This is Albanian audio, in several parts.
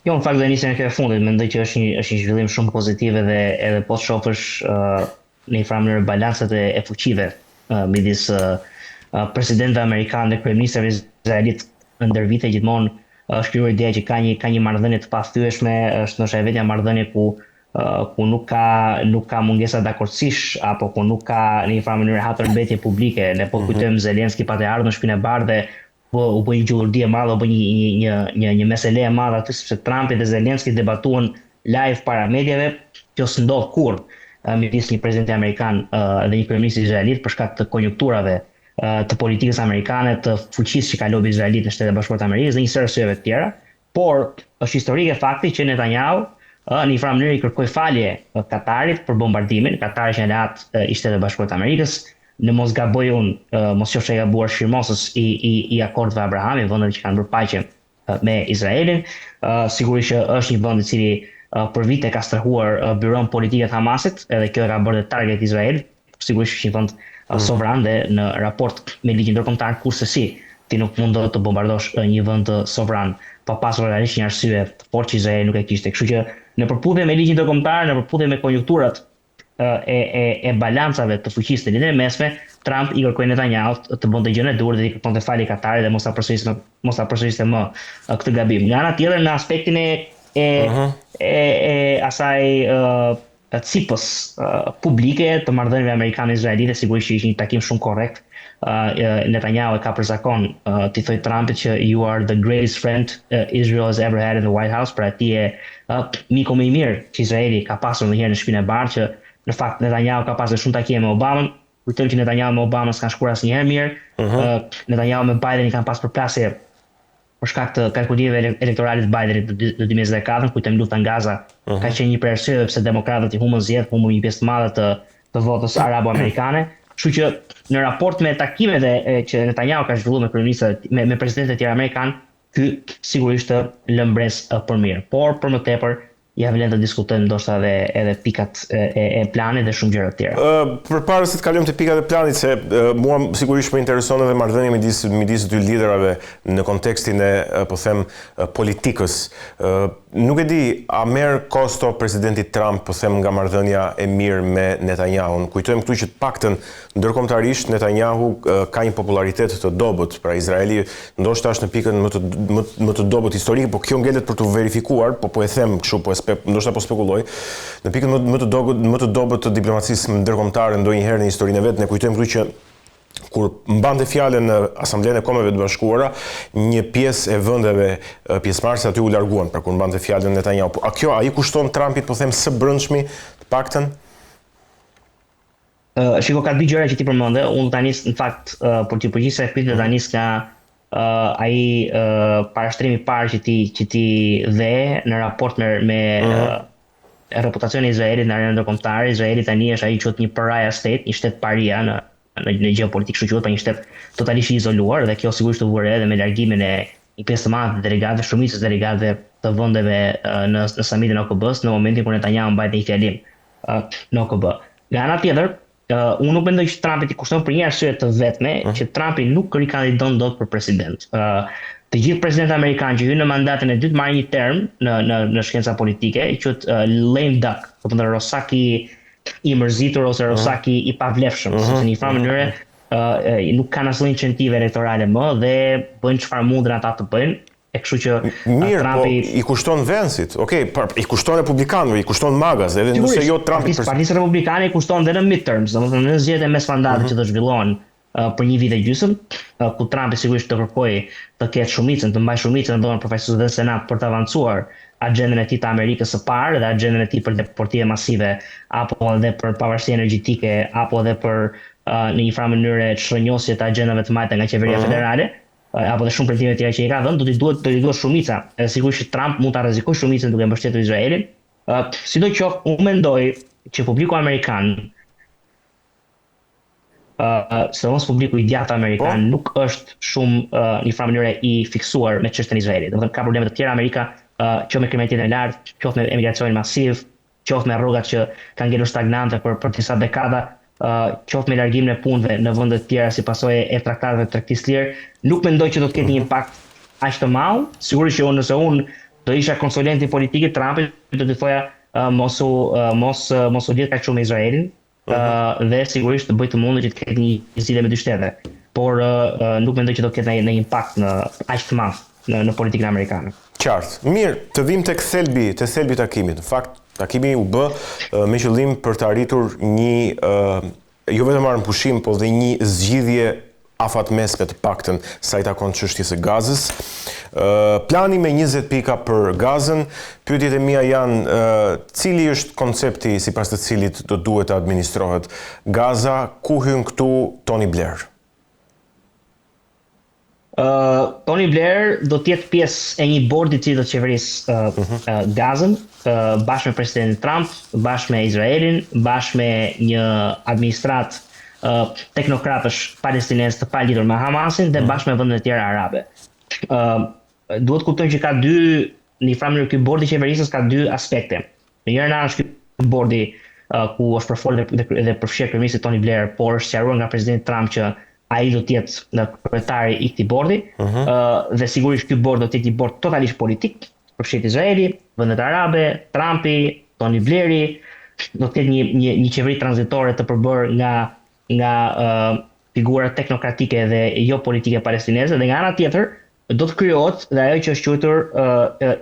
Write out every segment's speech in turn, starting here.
Jo, në fakt dhe nisën e këtij fundit, mendoj që është një zhvillim shumë pozitiv edhe po shohësh në një farë mënyrë balancat e fuqive midis presidentëve amerikanë dhe kryeministëve izraelit ndër vite gjithmonë është krijuar ideja që ka një marrëdhënie të pathyeshme, është ndoshta e vetmja marrëdhënie ku nuk ka mungesa dakordësish apo ku nuk ka në një farë mënyrë hatërmbetje publike. Ne po kujtojmë Zelenski pa të ardhur në shtëpinë e bardhë dhe u bë një gjullërdi e madhe, u bë një mesele e madhe aty sepse Trumpi dhe Zelenski debatuan live para medjave, që s'ndodh kurrë midis një presidenti amerikan dhe një kryeminist izraelit për shkak të konjunkturave të politikës amerikane, të fuqisë që ka lobi izraelit në Shtetet e Bashkuara të Amerikës dhe një sërë arsyeeve të tjera, por është historike fakti që Netanyahu në një farë mënyrë i kërkoi falje Katarit për bombardimin. Katari është aleat i Shtetet e Bashkuara të Amerikës. Në mos gaboj unë, mos qofsh e gabuar shirmosës i akordëve Abrahami, vendet që kanë bërë paqe me Izraelin. Sigurisht që është një vend i cili për vite ka strahuar byron politike të Hamasit, edhe kjo e ka bërë target Izrael. Sigurisht është një vend sovran dhe në raport me ligjin ndërkombëtar kurse ti nuk mund të bombardosh një vend sovran pa pasur realisht një arsye të fortë që Izraeli nuk e kishte. Kështu që në përputhje me ligjin ndërkombëtar, në përputhje me konjunkturat e balancave të fuqisë të lidhjeve mesme, Trump i kërkoi Netanyahut të bënte gjën e duhur dhe i kërkonte falje Katarit dhe mos ta përsëriste më këtë gabim. Nga ana tjetër, në aspektin e asaj cipës publike të marrëdhënieve amerikane-izraelite, sigurisht që ishte një takim shumë korrekt. Netanyahu e ka për zakon t'i thoj Trumpit që you are the greatest friend Israel has ever had in the White House, pra ti e miku më i mirë që Izraeli ka pasur ndonjëherë në shtëpinë e bardhë, që në fakt Netanyahu ka pasur shumë takime me Obamën. Kujtojmë që Netanyahu me Obamën s'kan shkuar asnjëherë mirë. Netanyahu me Biden i kanë pas përplasje për shkak të kalkulimeve elektorale të Bidenit në 2024. Kujtojmë luftën në Gaza, ka qenë një për arsyeve pse demokratët i humbën zgjedhjet, humbën një pjesë të madhe të votës arabo-amerikane. Kështu që në raport me takimet që Netanyahu ka zhvilluar me kryeministët, me presidentët e tjerë amerikan, ky sigurisht lë mbres për mirë. Por për më tepër ja vlen të diskutojmë ndoshta edhe pikat e planit dhe shumë gjëra të tjera. Përpara se të kalojmë te pikat e planit, se mua sigurisht më intereson edhe marrëdhënia midis dy liderave në kontekstin e po them politikës. Nuk e di, a merr kosto presidenti Trump, po them, nga marrëdhënia e mirë me Netanyahun. Kujtojmë këtu që të paktën ndërkombëtarisht Netanyahu ka një popularitet të dobët, pra Izraeli ndoshta është në pikën më të dobët historike, po kjo ngelet për të verifikuar, po e them kështu, ndoshta po spekuloj, në pikën më të dobët të diplomacisë ndërkombëtare ndonjëherë në historinë e vet. Ne kujtojmë këtu që kur mbante fjalën në Asamblenë e Kombeve të Bashkuara, një pjesë e vendeve pjesëmarrëse aty u larguan, pra kur mbante fjalën Netanyahu. Ai kushton Trumpit, po them, së brendshmi, të paktën? Shiko, ka dy gjëra që ti përmende. Unë ta nis në fakt për të përgjithësisht pyetjen ta nis nga ai parashtrimi i parë që ti dhe në raport me reputacionin e Izraelit në arenën ndërkombëtare. Izraeli tani është ai quhet një pariah state, një shtet paria në gjeopolitikë, kështu quhet, pa një shtet totalisht i izoluar, dhe kjo sigurisht u vure edhe me largimin e një pjesë të madhe të delegatëve, shumicës delegatëve të vendeve në samitin e OKB-s në momentin kur Netanyahu mbajti një fjalim në OKB. Nga ana tjetër, unë nuk mendoj që Trumpi i kushton për një arsye të vetme që Trumpi nuk rikandidon dot për president. Të gjithë presidentët amerikanë që hyjnë në mandatin e dytë marrin një term në shkenca politike, i quhet lame duck, do të thonë Rosaki i mërzitur ose Rosaki i pavlefshëm, sepse në një farë mënyrë nuk kanë asnjë incentive elektorale më dhe bëjnë çfarë mundin ata të bëjnë. E kështu që mirë, Trumpi po i kushton Vencit. Okej, i kushton republikanëve, i kushton Magas, edhe nëse jo Trumpi. Partisë Republikane i kushton edhe në midterms, domethënë në zgjedhjet e mesmandatit që do zhvillohen për një vit e gjysmë, ku Trumpi sigurisht të kërkojë të ketë shumicën, të mbajë shumicën në përfaqësues dhe Senat për të avancuar agjendën e tij të Amerikës së parë dhe agjendën e tij për deportive masive, apo edhe për pavarësi energjetike, apo edhe për në një farë mënyrë çrënjosje të agjendave të majta nga qeveria federale, apo dhe shumë pretime të tjera që i ka dhënë, do t'i duhet shumica. Edhe sigurisht që Trump mund ta rrezikojë shumicën duke mbështetur Izraelin. Sidoqoftë, unë mendoj që publiku amerikan, sidomos publiku i djathtë amerikan, nuk është shumë në një farë mënyrë i fiksuar me çështën e Izraelit. Domethënë ka probleme të tjera Amerika, qoftë me kriminalitetin e lartë, qoftë me emigracionin masiv, qoftë me rrogat që kanë ngelur stagnante për disa dekada, qoftë me largimin e punëve në vende të tjera si pasojë e traktateve të tregtisë lirë. Nuk mendoj që do të ketë një impakt aq të madh. Sigurisht që nëse unë do isha konsulenti politik I Trumpit, do të thoja mos u lidh kaq shumë me Izraelin, dhe sigurisht të bëj të mundur që të ketë një zgjidhje me dy shtete. Por nuk mendoj që do të ketë ndonjë impakt aq të madh në politikën amerikane. Qartë. Mirë, të vim tek thelbi takimit. Në fakt, takimi u bë me qëllim për të arritur një jo vetëm marrë në pushim, po dhe një zgjidhje afatmesme të paktën sa I takon çështjes së Gazës. Plani me 20 pika për Gazën, pyetjet e mia janë cili është koncepti sipas të cilit do duhet të administrohet Gaza, ku hyn këtu Tony Blair? Tony Blair do të jetë pjesë e një bordi I cili do të qeverisë Gazën, bashkë me presidentin Trump, bashkë me Izraelin, bashkë me një administrat teknokratësh palestinez të palidhur me Hamasin dhe bashkë me vendet e tjera arabe. Duhet kuptojmë që ka në një farë mënyrë ky bordi I qeverisës ka dy aspekte. Në njërin anë është ky bordi ku është përfolur dhe përfshirë kryeministri Tony Blair, por është sqaruar nga presidenti Trump që ai do të jetë në kryetari I këtij bordi, dhe sigurisht ky bord do të jetë një bord totalisht politik, përfshihet Izraeli, vendet arabe, Trumpi, Tony Blairi, do të ketë një qeveri tranzitore të përbërë nga figura teknokratike dhe jo politike palestineze, dhe nga ana tjetër do të krijohet dhe ajo që është quajtur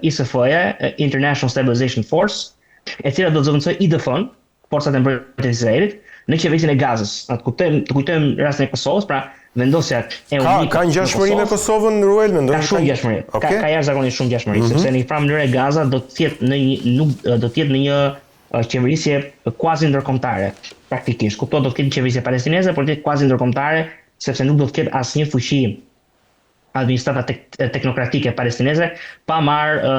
ISF-ja, International Stabilization Force, e cila do të zëvendësojë IDF-n, forcat e mbrojtjes së Izraelit, në qeverisin e Gazës. Të kujtojmë rastin e Kosovës, pra vendosja e unike. Ka ngjashmëri me Kosovën, Ruel, mendoj? Ka shumë ngjashmëri. Ka jashtëzakonisht shumë ngjashmëri, sepse në një farë mënyrë Gaza do të jetë në një qeverisje quasi ndërkombëtare, praktikisht. Kupton, do të ketë një qeverisje palestineze, por do të jetë quasi ndërkombëtare, sepse nuk do të ketë asnjë fuqi administrata teknokratike palestineze pa marrë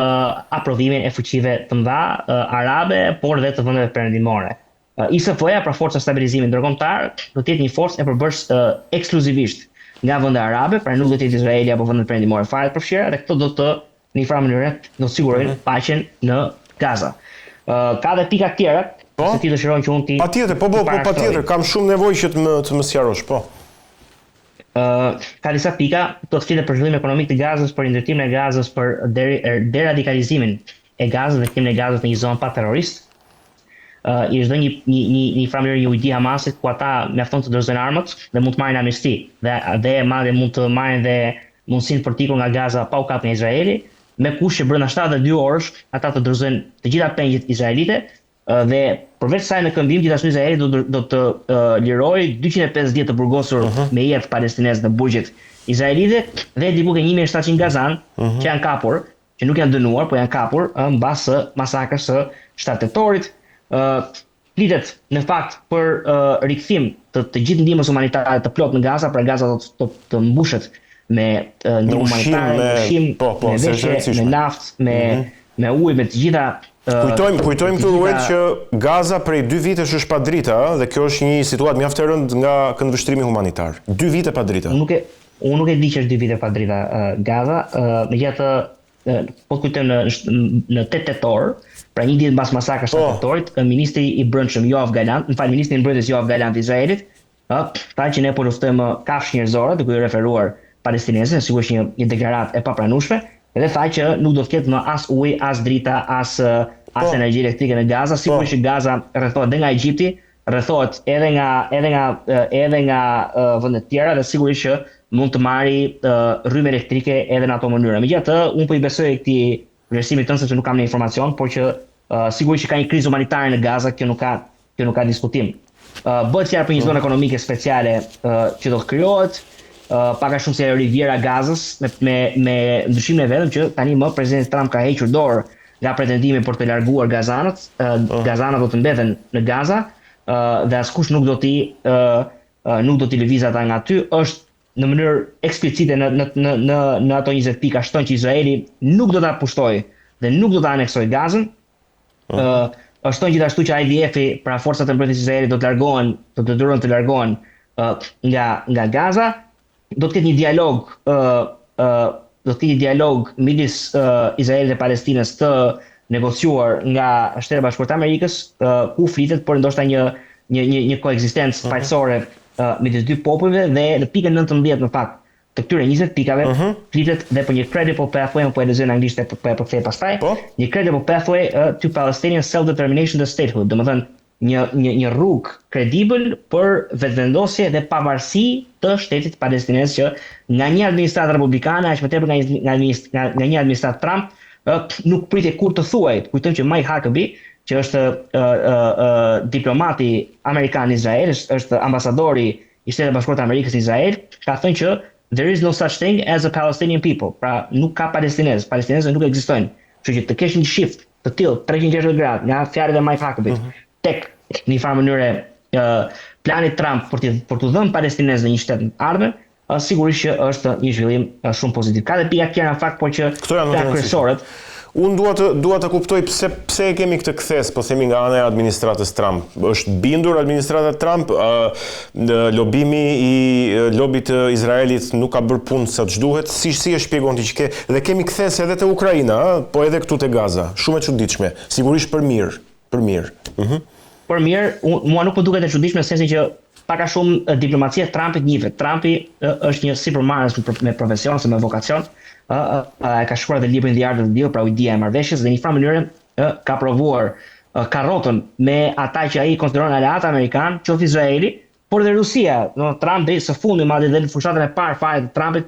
aprovimin e fuqive të mëdha arabe, por dhe të vendeve perëndimore. ISF-ja, pra Forca Stabilizimi Ndërkombëtar, do të jetë një forcë e përbërës ekskluzivisht nga vende arabe, pra nuk do të jetë Izraeli apo vendet perëndimore fare të përfshira, dhe këto do të në një farë mënyrë do të sigurojnë paqen në Gaza. Ka dhe pika të tjera, se ti dëshiron që unë ti... Patjetër, kam shumë nevojë që të më sqarosh, po. Ka disa pika, do të flitet për zhvillimin ekonomik të Gazës, për ndërtimin e Gazës, për deradikalizimin e Gazës dhe kthimën e Gazës në një zonë pa terrorist. I çdo një farë mënyrë një ujdi Hamasit ku ata mjafton të dorëzojnë armët dhe mund të marrin amnesti dhe madje mund të marrin dhe mundësinë për të ikur nga Gaza pa u kapur nga Izraeli, me kush që brenda 72 orësh ata të dorëzojnë të gjitha pengjet izraelite, dhe përveç saj në këmbim gjithashtu Izraeli do të lirojë 250 të burgosur me jetë palestinez në burgjet izraelite dhe diku ke 1700 gazan që janë kapur, që nuk janë dënuar, po janë kapur mbas masakrës së 7 tetorit. Flitet në fakt për rikthim të gjithë ndihmës humanitare të plot në Gaza, pra Gaza do të mbushet me ndihmë humanitare, me ushqim, me veshje, me naftë, me ujë, me të gjitha. Kujtojmë këtu Ruel që Gaza prej 2 vitesh është pa drita, dhe kjo është një situatë mjaft e rëndë nga këndvështrimi humanitar. 2 vite pa drita. Unë nuk e di që është 2 vite pa drita Gaza, megjithatë po kujtojmë në 8 tetor, pra një ditë mbas masakrës së 7 tetorit, ministri I brendshëm Yoav Gallant, ministri I mbrojtjes Yoav Gallant I Izraelit, tha që ne po luftojmë kafshë njerëzore, duke I referuar palestinezëve, sigurisht një deklaratë e papranueshme, edhe tha që nuk do të ketë më as ujë, as drita, as energji elektrike në Gaza, sigurisht që Gaza rrethohet dhe nga Egjipti, rrethohet edhe nga vende të tjera, dhe sigurisht që mund të marrë rrymë elektrike edhe në ato mënyra. Megjithatë, unë po I besoj këtij vlerësimit tënd sepse nuk kam në informacion, por që sigurisht që ka një krizë humanitare në Gaza, kjo nuk ka diskutim. Bëhet fjalë për një zonë ekonomike speciale që do të krijohet, pak a shumë se Riviera Gazës, me ndryshimin e vetëm që tani më presidenti Trump ka hequr dorë nga pretendimi për të larguar gazanët. Gazanët do të mbeten në Gaza, dhe askush nuk do t'i lëvizë ata nga aty. Është në mënyrë eksplicite në ato 20 pika shton që Izraeli nuk do ta pushtojë dhe nuk do ta aneksojë Gazën. Shton gjithashtu që IDF-i, pra forcat e mbrojtjes së Izraelit do të detyrojnë të largohen nga Gaza. Do të ketë një dialog midis Izraelit dhe Palestinës të negociuar nga Shtetet e Bashkuara të Amerikës, ku flitet për ndoshta një koekzistencë paqësore midis dy popujve, dhe në pikën 19 në fakt të këtyre 20 pikave flitet dhe për një credible pathway, po e lexoj në anglisht e po e përkthej pastaj. Një credible pathway to Palestinian self-determination to statehood, domethënë një rrugë kredibël për vetëvendosje dhe pavarësi të shtetit palestinez që nga një administratë republikane, aq më tepër nga një administratë Trump, nuk pritej kur të thuaj. Kujtojmë që Mike Huckabee, që është diplomati amerikan në Izrael, është ambasadori i Shtetit Bashkuar të Amerikës në Izrael, ka thënë që there is no such thing as a Palestinian people. Pra nuk ka palestinez, palestinezët nuk ekzistojnë. Kështu që të kesh një shift të tillë 360 gradë nga fjalët e Mike Huckabee tek në një farë mënyrë plani Trump për të dhënë palestinezëve një shtet të ardhmen, sigurisht që është një zhvillim shumë pozitiv. Ka dhe pika tjera në fakt, por që janë kryesorët. Unë dua të kuptoj pse e kemi këtë kthes, po themi nga ana e administratës Trump. Është bindur administrata Trump, lobimi i lobit të Izraelit nuk ka bërë punë sa ç'duhet, si e shpjegon ti që ke dhe kemi kthes edhe te Ukraina, po edhe këtu te Gaza. Shumë e çuditshme. Sigurisht për mirë. Për mirë, mua nuk më duket e çuditshme në sensin që pak a shumë diplomacia e Trumpit njihet. Trumpi është një sipërmarrës me profesion ose me vokacion. Ka shkruar dhe librin The Art of the Deal, pra ujdia e marrëveshjes, dhe në një farë mënyrë ka provuar karrotën me ata që ai konsideron aleat amerikan, qoftë Izraeli, por dhe Rusia. Trump deri së fundi, madje edhe në fushatën e parë fare të Trumpit,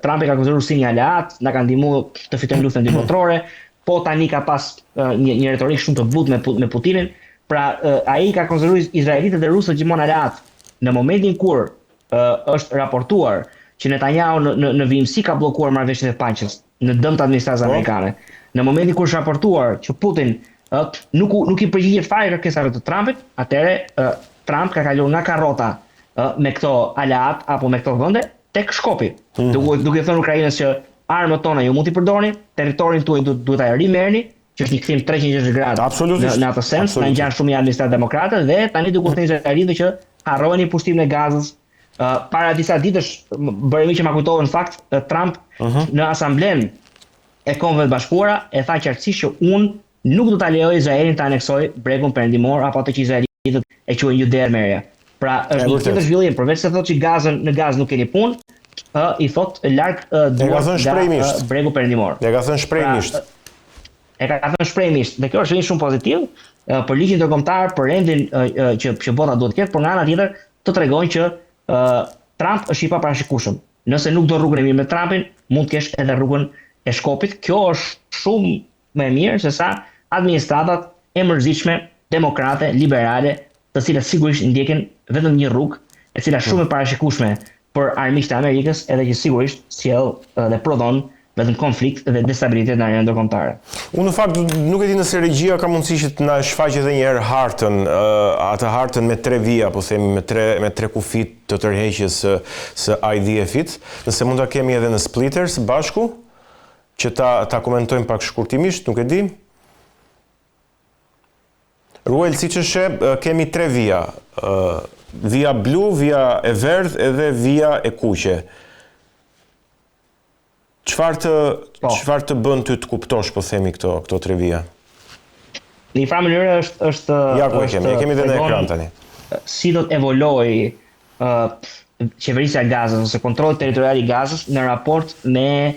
Trumpi ka konsideruar Rusin një aleat, na ka ndihmuar të fitojmë luftën ndihmëtorë, po tani ka pas një retorikë shumë të butë me Putinin. Pra ai ka konsideruar izraelitët dhe rusët gjithmonë aleat. Në momentin kur është raportuar që Netanyahu në vimësi ka bllokuar marrëveshjet e paqes në dëm të administratës amerikane. Në momentin kur është raportuar që Putin nuk i përgjigjet fare kërkesave të Trumpit, atëherë Trump ka kaluar nga karrota me këto aleat apo me këto vende tek shkopi. Duke thënë Ukrainës që armët tona ju mund t'i përdorni, territorin tuaj duhet ta rimerrni, që është një kthim 360 gradë në atë sens, na ngjan shumë i administratë demokratë dhe tani duhet të izraelitëve që harrojeni pushtimin e Gazës. Para disa ditësh bëremi që ma kujtohet në fakt Trump në asamblen e Kombeve të Bashkuara e tha qartësisht që unë nuk do ta lejoj Izraelin të aneksoj bregun perëndimor apo atë që izraelitët e quajnë Judea e Merja. Pra është një tjetër zhvillim, përveç se thotë që në Gazë nuk keni punë, i thotë larg nga bregu perëndimor. Ja ka thënë shprehmisht. E ka thënë shprehmisht, dhe kjo është shumë pozitiv për ligjin ndërkombëtar, për rendin që bota duhet të ketë, por nga ana tjetër të tregojnë që Trump është i paparashikueshëm. Nëse nuk do rrugën e mirë me Trumpin, mund të kesh edhe rrugën e Shkopit. Kjo është shumë më e mirë se sa administratat e mërzitshme, demokrate, liberale, të cilat sigurisht ndjekin vetëm një rrugë, e cila shumë e parashikueshme për armiqtë e Amerikës, edhe që sigurisht sjell dhe prodhon vetëm konflikt dhe destabilitet në arenën ndërkombëtare. Unë në fakt nuk e di nëse regjia ka mundësi që të na shfaqet edhe një herë hartën, atë hartën me 3 vija, po themi me 3 kufit të tërheqjes së IDF-it, nëse mund ta kemi edhe në splitter së bashku, që ta komentojmë pak shkurtimisht, nuk e di. Ruel, siç është, kemi 3 vija. Vija blu, vija e verdh edhe vija e kuqe. Çfarë të bën ty të kuptosh, po themi, këto 3 vija? Në një farë mënyrë është ja ku e kemi dhe në ekran tani. Si do të evoluoj qeverisja e Gazës ose kontrolli territorial i Gazës në raport me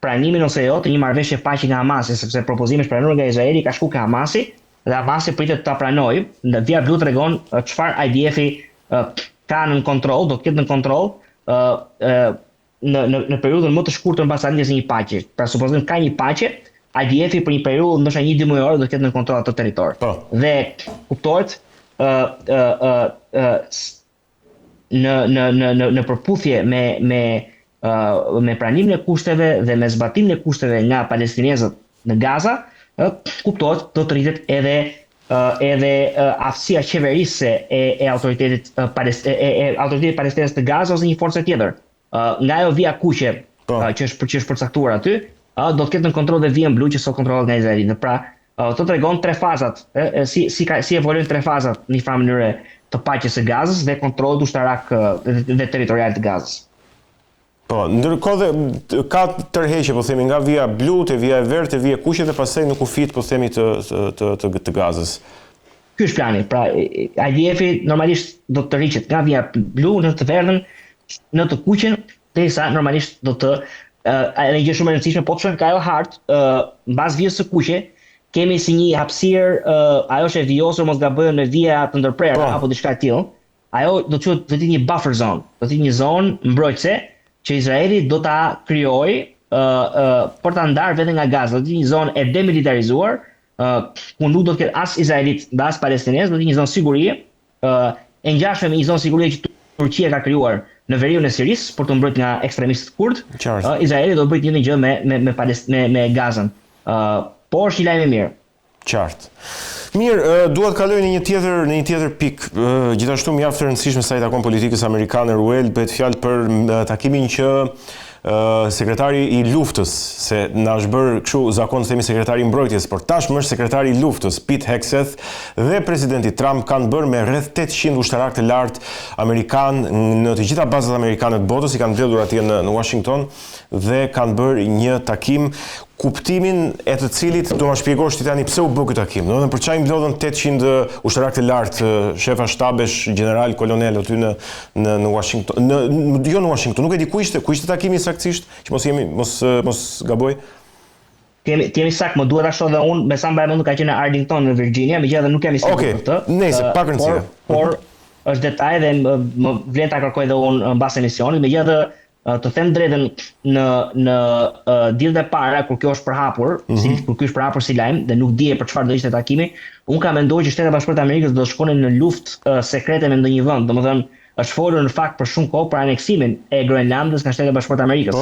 pranimin ose jo të një marrëveshje paqe nga Hamasi, sepse propozimi është pranuar nga Izraeli, ka shkuar ke Hamasi dhe Hamasi pritet ta pranojë. Në vija blu tregon çfarë IDF-i ka në kontroll, do të ketë në kontroll në periudhën më të shkurtër mbas arritjes së një paqe. Pra supozojmë ka një paqe, IDF-i për një periudhë ndoshta 1-2 muaj do të ketë në kontroll atë territor. Dhe kuptohet në përputhje me pranimin e kushteve dhe me zbatimin e kushteve nga palestinezët në Gaza, kuptohet do të rritet edhe aftësia qeverisë e autoritetit palestinez të Gaza ose një forcë tjetër. Nga ajo vija kuqe që është përcaktuar aty, do të ketë në kontroll dhe vijën blu që sot kontrollohet nga izraelitët. Pra, to tregon 3 fazat, si evoluojnë 3 fazat në një farë mënyrë të paqes së Gazës dhe kontrollit ushtarak dhe territorial të Gazës. Po, ndërkohë ka tërheqje, po themi, nga vija blu te vija e verdhë te vija e kuqe dhe pastaj në kufit, po themi, të Gazës. Ky është plani. Pra, IDF-i normalisht do të tërhiqet nga vija blu në të verdhën, në të kuqen, derisa normalisht do të edhe një gjë shumë e rëndësishme, po të shohim ka ajo hartë, mbas vijës së kuqe, kemi si një hapësirë, ajo është e vijosur, mos gabojmë me vija të ndërprerë apo diçka e tillë. Ajo do të jetë një buffer zone, do të jetë një zonë mbrojtëse që Izraeli do ta krijojë për ta ndarë veten nga Gaza. Do të jetë një zonë e demilitarizuar, ku nuk do të ketë as izraelit dhe as palestinez, do të jetë një zonë sigurie, e ngjashme me një zonë sigurie që Turqia ka krijuar në veriun e Sirisë për të mbrojtur nga ekstremistët kurd. Izraeli do të bëjë një gjë me Gazën. Po është një lajm i mirë. Qartë. Mirë, dua të kaloj në një tjetër pikë. Gjithashtu mjaft e rëndësishme sa i takon politikës amerikane Ruel, bëhet fjalë për takimin që sekretari i luftës, se na është bërë kështu zakon të themi sekretari i mbrojtjes, por tashmë është sekretari i luftës, Pete Hegseth, dhe presidenti Trump kanë bërë me rreth 800 ushtarak të lartë amerikan në të gjitha bazat amerikane të botës, i kanë mbledhur atje në Washington dhe kanë bërë një takim, kuptimin e të cilit do ma shpjegosh ti tani pse u bë ky takim. Domethënë për çfarë mblodhen 800 ushtarak të lartë, shefa shtabesh, general, kolonel aty në Washington, jo në Washington, nuk e di ku ishte takimi saktësisht, që mos gaboj. Kemi sakt, më duhet ta shoh dhe unë, me sa mbaj mend ka qenë në Arlington në Virginia, megjithatë nuk kemi siguri për këtë. Okej, nejse, pa rëndësi. Por është detaj dhe më vlen ta kërkoj dhe unë mbas emisionit, megjithatë të them drejtën në ditët e para kur kjo është përhapur, kur ky është përhapur si lajm dhe nuk dije për çfarë do ishte takimi, unë kam menduar që Shtetet e Bashkuara të Amerikës do shkonin në luftë sekrete me ndonjë vend. Domethënë është folur në fakt për shumë kohë për aneksimin e Groenlandës nga Shtetet e Bashkuara të Amerikës.